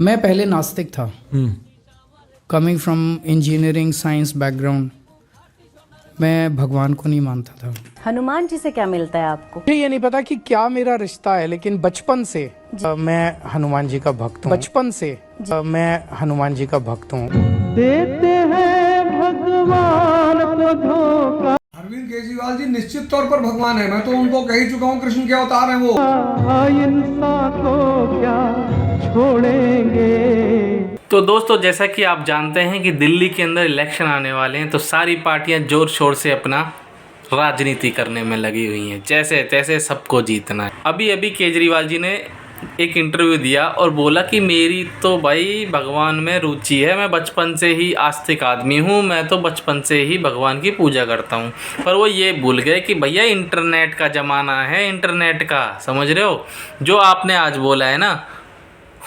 मैं पहले नास्तिक था, coming from engineering science background. मैं भगवान को नहीं मानता था। हनुमान जी से क्या मिलता है आपको? मुझे ये नहीं पता कि क्या मेरा रिश्ता है, लेकिन बचपन से मैं हनुमान जी का भक्त हूँ। बचपन से मैं हनुमान जी का भक्त हूँ। देते हैं भगवान को धोखा। अरविंद केजरीवाल जी निश्चित तौर पर भगवान है। मैं तो उनको कह ही चुका हूँ, कृष्ण के अवतार हैं वो। इंसान को क्या छोड़ेंगे। तो दोस्तों, जैसा कि आप जानते हैं कि दिल्ली के अंदर इलेक्शन आने वाले हैं, तो सारी पार्टियां जोर शोर से अपना राजनीति करने में लगी हुई हैं, जैसे तैसे सबको जीतना है। अभी अभी केजरीवाल जी ने एक इंटरव्यू दिया और बोला कि मेरी तो भाई भगवान में रुचि है, मैं बचपन से ही आस्तिक आदमी हूँ, मैं तो बचपन से ही भगवान की पूजा करता हूँ। पर वो ये भूल गए कि भैया इंटरनेट का ज़माना है, इंटरनेट का, समझ रहे हो? जो आपने आज बोला है ना,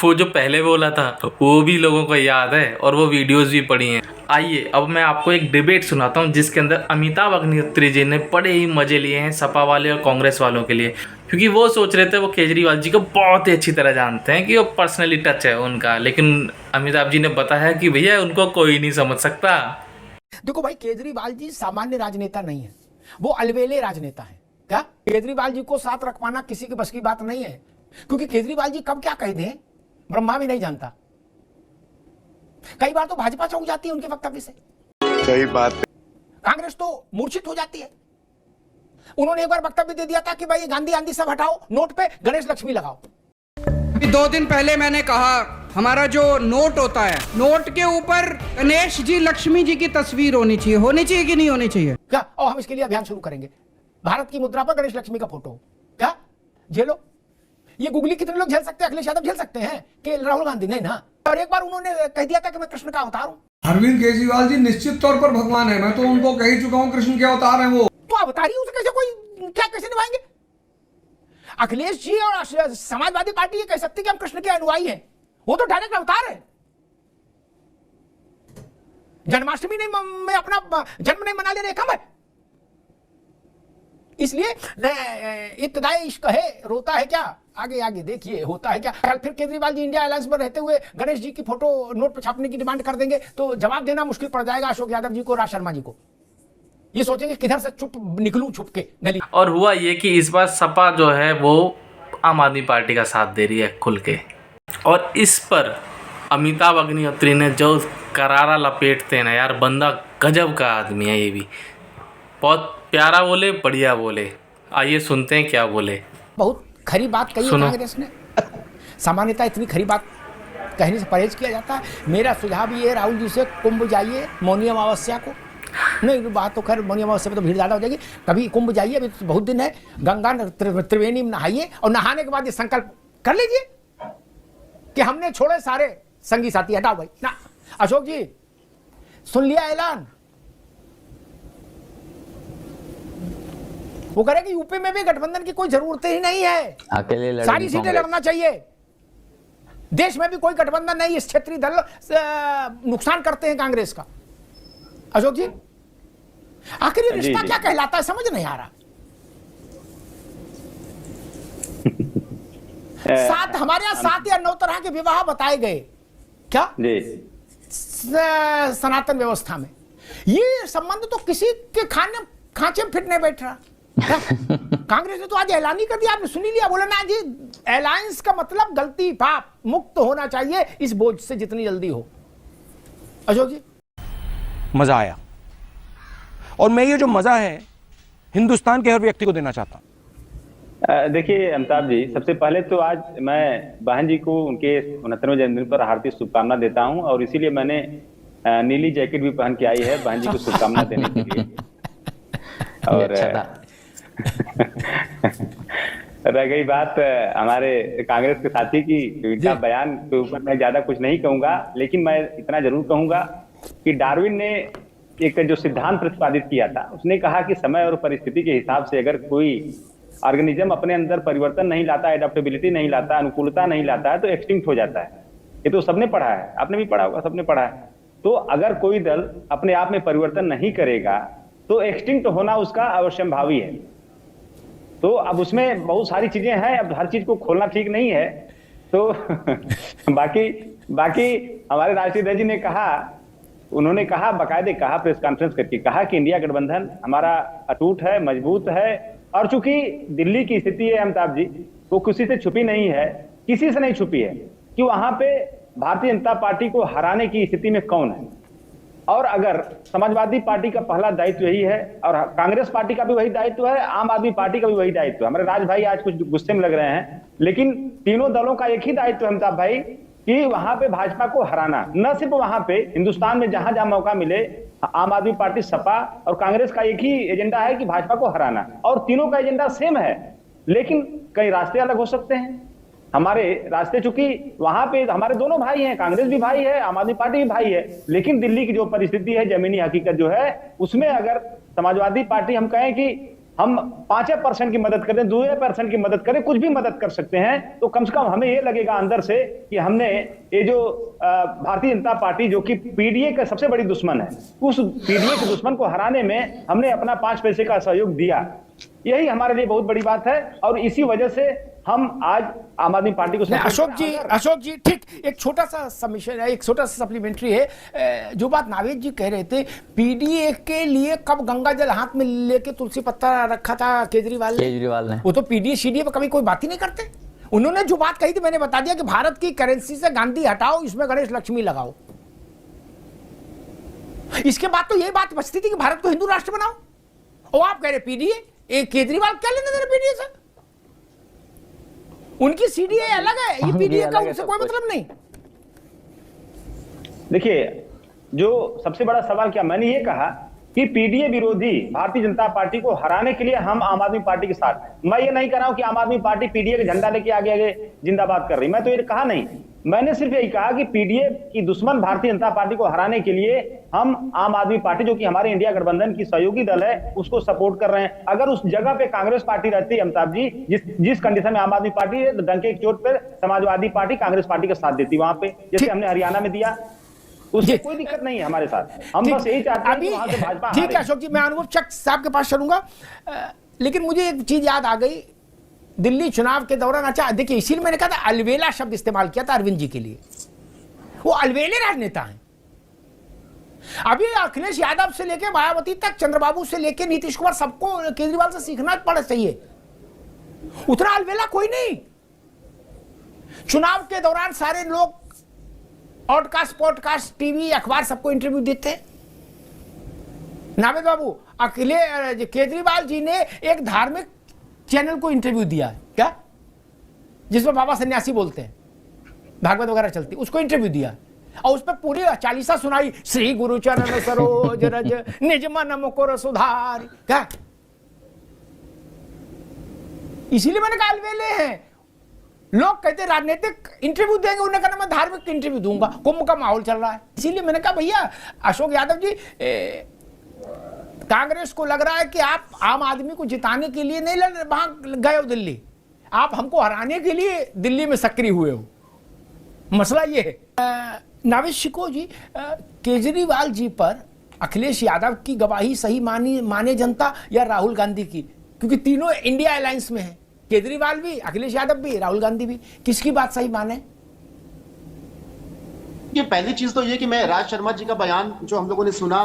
वो जो पहले बोला था वो भी लोगों को याद है और वो वीडियोस भी पड़ी हैं। आइए अब मैं आपको एक डिबेट सुनाता हूँ जिसके अंदर अमिताभ अग्निहोत्री जी ने बड़े ही मज़े लिए हैं सपा वाले और कांग्रेस वालों के लिए, क्योंकि वो सोच रहे थे वो केजरीवाल जी को बहुत ही अच्छी तरह जानते हैं कि वो पर्सनली टच है उनका, लेकिन अमिताभ जी ने बताया कि भैया उनको कोई नहीं समझ सकता। देखो भाई, केजरीवाल जी सामान्य राजनेता नहीं है, वो अलवेले राजनेता है। क्या केजरीवाल जी को साथ रख पाना किसी के बस की बात नहीं है, क्योंकि केजरीवाल जी कब क्या कह दें ब्रह्मा भी नहीं जानता। कई बार तो भाजपा चौंक जाती है उनके वक्तव्य से। सही बात है। कांग्रेस तो मूर्छित हो जाती है। उन्होंने एक बार वक्तव्य दे दिया था कि भाई गांधी आंधी सब हटाओ, नोट पे गणेश लक्ष्मी लगाओ। 2 दिन पहले मैंने कहा हमारा जो नोट होता है, नोट के ऊपर गणेश जी लक्ष्मी जी की तस्वीर होनी चाहिए कि नहीं होनी चाहिए? क्या? और हम इसके लिए अभियान शुरू करेंगे। भारत की मुद्रा पर गणेश लक्ष्मी का फोटो। क्या झेलो? ये गुगली कितने लोग झेल सकते हैं? अखिलेश यादव झेल सकते हैं कि राहुल गांधी नहीं ना। और एक बार उन्होंने कह दिया था कि मैं कृष्ण का अवतार हूं। अरविंद केजरीवाल जी निश्चित तौर पर भगवान है। मैं तो उनको कह ही चुका हूँ, कृष्ण के अवतार हैं वो। तो अवतार ही उसे कैसे कोई क्या कैसे निभाएंगे? अखिलेश जी और समाजवादी पार्टी ये कह सकती कि हम कृष्ण के अनुयायी हैं, वो तो डायरेक्ट अवतार है। जन्माष्टमी नहीं में अपना जन्म नहीं मना लेने कम है। इसलिए इब्तदाई इश्क है, रोता है क्या? आगे आगे देखिए होता है क्या। कल फिर केजरीवाल जी इंडिया अलायंस में रहते हुए गणेश जी की फोटो नोट पर छापने की डिमांड कर देंगे तो जवाब देना मुश्किल पड़ जाएगा अशोक यादव जी को, राज शर्मा जी को। ये सोचेंगे किधर से चुप निकलूं छुप के गली। और हुआ ये कि इस बार सपा जो है वो आम आदमी पार्टी का साथ दे रही है खुल के, और इस पर अमिताभ अग्निहोत्री ने जो करारा लपेटते हैं ना यार, बंदा गजब का आदमी है। ये भी बहुत प्यारा बोले, बढ़िया बोले। आइए सुनते हैं क्या बोले। बहुत खरी बात कही है कांग्रेस ने। सामान्यतः इतनी खरी बात कहने से परहेज किया जाता है। मेरा सुझाव ये है, राहुल जी से कुंभ जाइए मौनी अमावस्या को। नहीं, बात तो खैर मौनी अमावस्या में तो भीड़ ज्यादा हो जाएगी। कभी कुंभ जाइए, अभी तो बहुत दिन है। गंगा त्रिवेणी में नहाइए और नहाने के बाद ये संकल्प कर लीजिए कि हमने छोड़े सारे संगी साथी। हटाओ भाई ना। अशोक जी सुन लिया ऐलान? वो कह रहे कि यूपी में भी गठबंधन की कोई जरूरत ही नहीं है, अकेले सारी सीटें लड़ना चाहिए। देश में भी कोई गठबंधन नहीं, इस क्षेत्रीय दल नुकसान करते हैं कांग्रेस का। अशोक जी आखिर ये रिश्ता क्या कहलाता है, समझ नहीं आ रहा। सात हमारे यहाँ 7 या 9 तरह के विवाह बताए गए क्या सनातन व्यवस्था में। ये संबंध तो किसी के खांचे में फिट नहीं बैठ रहा। कांग्रेस ने तो आज ऐलान ही कर दिया, आपने सुनी लिया। बोला ना जी, अलायंस का मतलब गलती पाप मुक्त होना चाहिए इस बोझ से जितनी जल्दी हो। अशोक जी मजा आया, और मैं ये जो मजा है हिंदुस्तान के हर व्यक्ति को देना चाहता हूं। देखिए अमिताभ जी, सबसे पहले तो आज मैं बहन जी को उनके 69वें जन्मदिन पर हार्दिक शुभकामना देता हूं, और इसीलिए मैंने नीली जैकेट भी पहन के आई है बहन जी को शुभकामना देने के लिए। और रह गई बात हमारे कांग्रेस के साथी की, इनका बयान के ऊपर मैं ज्यादा कुछ नहीं कहूंगा, लेकिन मैं इतना जरूर कहूंगा कि डार्विन ने एक जो सिद्धांत प्रतिपादित किया था, उसने कहा कि समय और परिस्थिति के हिसाब से अगर कोई ऑर्गेनिज्म अपने अंदर परिवर्तन नहीं लाता, एडेप्टेबिलिटी नहीं लाता, अनुकूलता नहीं लाता है, तो एक्सटिंक्ट हो जाता है। ये तो सबने पढ़ा है, आपने भी पढ़ा होगा, सबने पढ़ा है। तो अगर कोई दल अपने आप में परिवर्तन नहीं करेगा तो एक्सटिंक्ट होना उसका अवश्यंभावी है। तो अब उसमें बहुत सारी चीजें हैं, अब हर चीज को खोलना ठीक नहीं है, तो बाकी बाकी हमारे राष्ट्रीय अध्यक्ष जी ने कहा, उन्होंने कहा, बाकायदे कहा प्रेस कॉन्फ्रेंस करके, कहा कि इंडिया गठबंधन हमारा अटूट है, मजबूत है, और चूंकि दिल्ली की स्थिति है अमिताभ जी, वो किसी से छुपी नहीं है, किसी से नहीं छुपी है कि वहां पे भारतीय जनता पार्टी को हराने की स्थिति में कौन है। और अगर समाजवादी पार्टी का पहला दायित्व यही है, और कांग्रेस पार्टी का भी वही दायित्व है, आम आदमी पार्टी का भी वही दायित्व है। हमारे राज भाई आज कुछ गुस्से में लग रहे हैं, लेकिन तीनों दलों का एक ही दायित्व है अमिताभ भाई, कि वहां पे भाजपा को हराना। न सिर्फ वहां पे, हिंदुस्तान में जहां जहां मौका मिले, आम आदमी पार्टी, सपा और कांग्रेस का एक ही एजेंडा है कि भाजपा को हराना, और तीनों का एजेंडा सेम है, लेकिन कई रास्ते अलग हो सकते हैं। हमारे रास्ते, चूंकि वहां पे हमारे दोनों भाई हैं, कांग्रेस भी भाई है, आम आदमी पार्टी भी भाई है, लेकिन दिल्ली की जो परिस्थिति है, जमीनी हकीकत जो है, उसमें अगर समाजवादी पार्टी हम कहें कि हम 5% की मदद करें, 2% की मदद करें, कुछ भी मदद कर सकते हैं, तो कम से कम हमें ये लगेगा अंदर से कि हमने ये जो भारतीय जनता पार्टी, जो कि पीडीए का सबसे बड़ी दुश्मन है, उस पीडीए के दुश्मन को हराने में हमने अपना 5 पैसे का सहयोग दिया। यही हमारे लिए बहुत बड़ी बात है, और इसी वजह से हम आज आम आदमी पार्टी को। अशोक जी ठीक, एक छोटा सा सबमिशन है, एक छोटा सा सप्लीमेंट्री है। जो बात नावेद जी कह रहे थे, पीडीए के लिए कब गंगा जल हाथ में लेके तुलसी पत्ता रखा था केजरीवाल ने? वो तो पीडीए सीडीए पर कभी कोई बात ही नहीं करते। उन्होंने जो बात कही थी, मैंने बता दिया कि भारत की करेंसी से गांधी हटाओ, इसमें गणेश लक्ष्मी लगाओ। इसके बाद तो यही बात बचती थी कि भारत को हिंदू राष्ट्र बनाओ, और आप कह रहे पीडीए। केजरीवाल क्या लेने दे रहे पीडीए से? उनकी सीडीए अलग है, ये पीडीए का उनसे कोई मतलब नहीं। देखिए, जो सबसे बड़ा सवाल क्या, मैंने ये कहा कि पीडीए विरोधी भारतीय जनता पार्टी को हराने के लिए हम आम आदमी पार्टी के साथ हैं। मैं ये नहीं कह रहा हूं कि आम आदमी पार्टी पीडीए का झंडा लेके आगे आगे जिंदाबाद कर रही, मैं तो ये कहा नहीं। मैंने सिर्फ यही कहा कि पीडीए की दुश्मन भारतीय जनता पार्टी को हराने के लिए हम आम आदमी पार्टी, जो कि हमारे इंडिया गठबंधन की सहयोगी दल है, उसको सपोर्ट कर रहे हैं। अगर उस जगह पे कांग्रेस पार्टी रहती है अमिताभ जी, जिस कंडीशन में आम आदमी पार्टी है, तो डंके की चोट पर समाजवादी पार्टी कांग्रेस पार्टी का साथ देती वहां पे, जैसे हमने हरियाणा में दिया, उससे कोई दिक्कत नहीं है हमारे साथ। हम बस यही चाहते हैं कि वहां से भाजपा। ठीक है अशोक जी, मैं अनुभव चक साहब के पास चलूंगा, लेकिन मुझे एक चीज याद आ गई दिल्ली चुनाव के दौरान। अच्छा देखिए, इसीलिए मैंने कहा था, अलवेला शब्द इस्तेमाल किया था अरविंद जी के लिए। वो अलवेले राजनेता हैं। अभी अखिलेश यादव से लेके मायावती तक, चंद्रबाबू से लेके नीतीश कुमार, सबको केजरीवाल से सीखना पड़ा चाहिए। उतना अलवेला कोई नहीं। चुनाव के दौरान सारे लोग ऑडकास्ट, पॉडकास्ट, टीवी, अखबार, सबको इंटरव्यू देते हैं। नावेद बाबू, केजरीवाल जी ने एक धार्मिक चैनल को इंटरव्यू दिया है क्या, जिसमें बाबा सन्यासी बोलते हैं, भागवत वगैरह चलती, उसको इंटरव्यू दिया, और उस पर पूरी 40 सुनाई, श्री गुरु चरण सरोज रज निज मन मुकुर सुधार। क्या, इसीलिए मैंने कहा अलवेले हैं लोग। कहते राजनीतिक इंटरव्यू देंगे, उन्होंने कहा मैं धार्मिक इंटरव्यू दूंगा। कुंभ का माहौल चल रहा है, इसीलिए मैंने कहा भैया अशोक यादव जी, कांग्रेस को लग रहा है कि आप आम आदमी को जिताने के लिए नहीं वहां गए हो दिल्ली, आप हमको हराने के लिए दिल्ली में सक्रिय हुए हो। मसला ये है। नावेद शिको जी, केजरीवाल जी पर अखिलेश यादव की गवाही सही माने जनता या राहुल गांधी की? क्योंकि तीनों इंडिया अलायंस में है, केजरीवाल भी, अखिलेश यादव भी, राहुल गांधी भी। किसकी बात सही माने? ये पहली चीज तो ये कि मैं राज शर्मा जी का बयान जो हम लोगों ने सुना,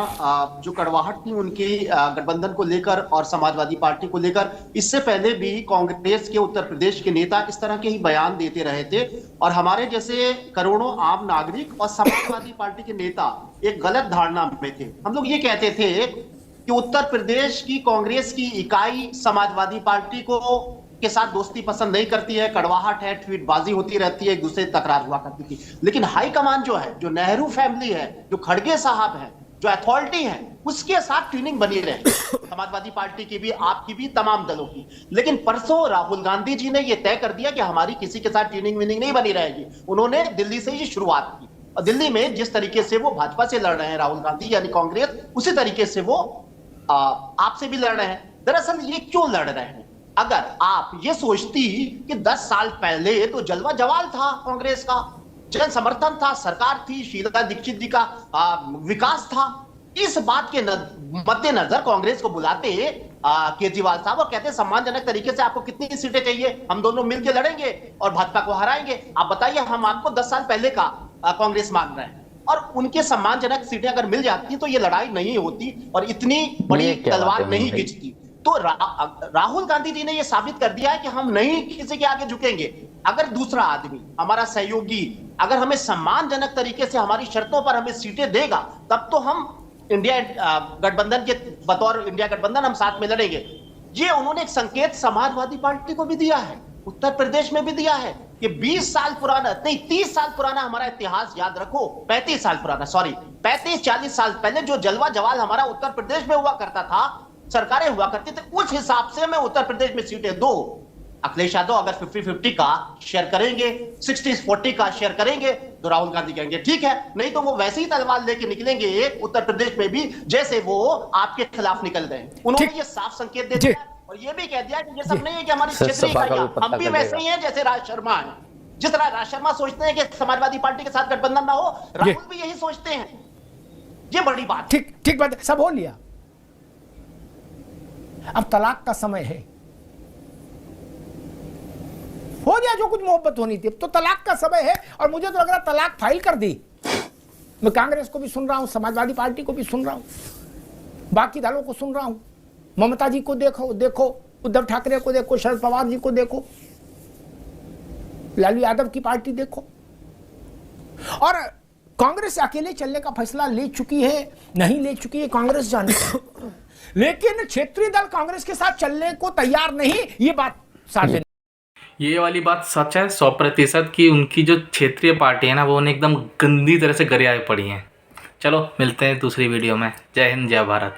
जो कड़वाहट थी उनकी गठबंधन को लेकर और समाजवादी पार्टी को लेकर, इससे पहले भी कांग्रेस के उत्तर प्रदेश के नेता इस तरह के ही बयान देते रहे थे, और हमारे जैसे करोड़ों आम नागरिक और समाजवादी पार्टी के नेता एक गलत धारणा में थे। हम लोग ये कहते थे कि उत्तर प्रदेश की कांग्रेस की इकाई समाजवादी पार्टी को के साथ दोस्ती पसंद नहीं करती है, कड़वाहट है, ट्वीटबाजी होती रहती है, एक दूसरे से तकरार हुआ करती थी। लेकिन हाईकमान जो है, जो नेहरू फैमिली है, जो खड़गे साहब है, जो अथॉरिटी है, उसके साथ ट्यूनिंग बनी रहे, समाजवादी पार्टी की भी, आपकी भी, तमाम दलों की। लेकिन परसों राहुल गांधी जी ने यह तय कर दिया कि हमारी किसी के साथ ट्यूनिंग विनिंग नहीं बनी रहेगी। उन्होंने दिल्ली से ही शुरुआत की, और दिल्ली में जिस तरीके से वो भाजपा से लड़ रहे हैं राहुल गांधी यानी कांग्रेस, उसी तरीके से वो आपसे भी लड़ रहे हैं। दरअसल ये क्यों लड़ रहे हैं? अगर आप ये सोचती कि 10 साल पहले तो जलवा जवाल था कांग्रेस का, जन समर्थन था, सरकार थी, शीला दीक्षित जी का विकास था, इस बात के मद्देनजर कांग्रेस को बुलाते केजरीवाल साहब और कहते हैं सम्मानजनक तरीके से आपको कितनी सीटें चाहिए, हम दोनों मिलकर लड़ेंगे और भाजपा को हराएंगे। आप बताइए, हम आपको 10 साल पहले का कांग्रेस मांग रहे हैं और उनके सम्मानजनक सीटें अगर मिल जाती तो ये लड़ाई नहीं होती और इतनी बड़ी तलवार नहीं खिंचती। तो राहुल गांधी जी ने ये साबित कर दिया है कि हम नहीं किसी के आगे झुकेंगे। अगर दूसरा आदमी, हमारा सहयोगी, अगर हमें सम्मानजनक तरीके से हमारी शर्तों पर हमें सीटें देगा, तब तो हम इंडिया गठबंधन के बतौर इंडिया गठबंधन हम साथ में लड़ेंगे। ये उन्होंने एक संकेत समाजवादी पार्टी को भी दिया है, उत्तर प्रदेश में भी दिया है कि 20 साल पुराना नहीं 30 साल पुराना हमारा इतिहास याद रखो, 35 साल पुराना, सॉरी 35-40 साल पहले जो जलवा जवाल हमारा उत्तर प्रदेश में हुआ करता था, सरकारें हुआ करती थी, उस हिसाब से हमें उत्तर प्रदेश में सीटें दो। अखिलेश यादव अगर 50-50 का शेयर करेंगे, 60-40 का शेयर करेंगे, तो राहुल गांधी कहेंगे ठीक है, नहीं तो वो वैसे ही तलवार लेके निकलेंगे उत्तर प्रदेश में भी जैसे वो आपके खिलाफ निकल गए। उन्होंने ये साफ संकेत दे दिया और ये भी कह दिया कि ये सब नहीं है कि हमारी क्षेत्रीय इकाइयां, हम भी वैसे ही हैं जैसे राज शर्मा है। जिस तरह राज शर्मा सोचते हैं कि समाजवादी पार्टी के साथ गठबंधन ना हो, राहुल भी यही सोचते हैं। ये बड़ी बात। ठीक बात, सब हो लिया। अब तलाक का समय है, हो गया जो कुछ मोहब्बत होनी थी, तो तलाक का समय है। और मुझे तो लग रहा तलाक फाइल कर दी। मैं कांग्रेस को भी सुन रहा हूं, समाजवादी पार्टी को भी सुन रहा हूं, बाकी दलों को सुन रहा हूं। ममता जी को देखो, उद्धव ठाकरे को देखो, शरद पवार जी को देखो, लालू यादव की पार्टी देखो। और कांग्रेस अकेले चलने का फैसला ले चुकी है, नहीं ले चुकी है कांग्रेस जाने, लेकिन क्षेत्रीय दल कांग्रेस के साथ चलने को तैयार नहीं, ये बात साफ। ये वाली बात सच है 100% की उनकी जो क्षेत्रीय पार्टी है ना, वो उन्हें एकदम गंदी तरह से गरियाए पड़ी हैं। चलो मिलते हैं दूसरी वीडियो में। जय हिंद, जय भारत।